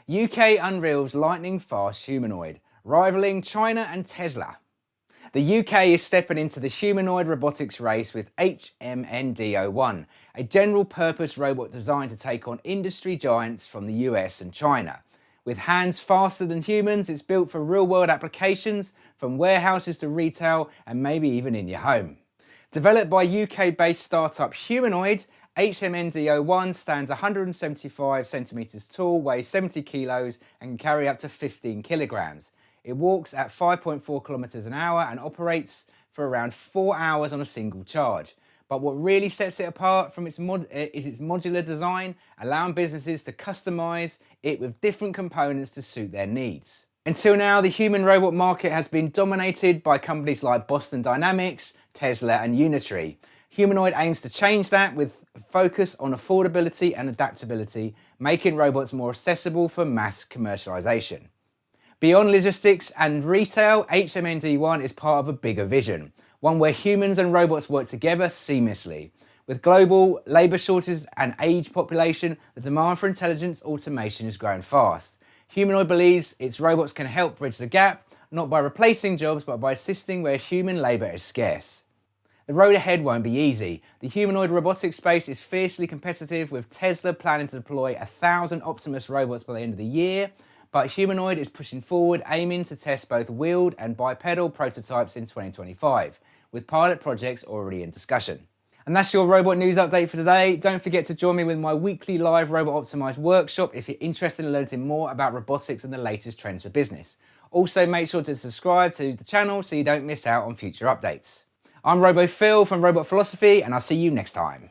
UK unveils lightning-fast humanoid, rivaling China and Tesla. The UK is stepping into the humanoid robotics race with HMND-01, a general-purpose robot designed to take on industry giants from the US and China. With hands faster than humans, it's built for real-world applications, from warehouses to retail and maybe even in your home. Developed by UK-based startup Humanoid, HMND-01 stands 175 centimetres tall, weighs 70 kilos and can carry up to 15 kilograms. It walks at 5.4 kilometres an hour and operates for around 4 hours on a single charge. But what really sets it apart from is its modular design, allowing businesses to customise it with different components to suit their needs. Until now, the human robot market has been dominated by companies like Boston Dynamics, Tesla and Unitree. Humanoid aims to change that with a focus on affordability and adaptability, making robots more accessible for mass commercialisation. Beyond logistics and retail, HMND-01 is part of a bigger vision, one where humans and robots work together seamlessly. With global labour shortages and aged population, the demand for intelligent automation is growing fast. Humanoid believes its robots can help bridge the gap, not by replacing jobs, but by assisting where human labour is scarce. The road ahead won't be easy. The humanoid robotics space is fiercely competitive, with Tesla planning to deploy 1,000 Optimus robots by the end of the year, but Humanoid is pushing forward, aiming to test both wheeled and bipedal prototypes in 2025, with pilot projects already in discussion. And that's your robot news update for today. Don't forget to join me with my weekly live Robot Optimized workshop if you're interested in learning more about robotics and the latest trends for business. Also, make sure to subscribe to the channel so you don't miss out on future updates. I'm RoboPhil from Robot Philosophy, and I'll see you next time.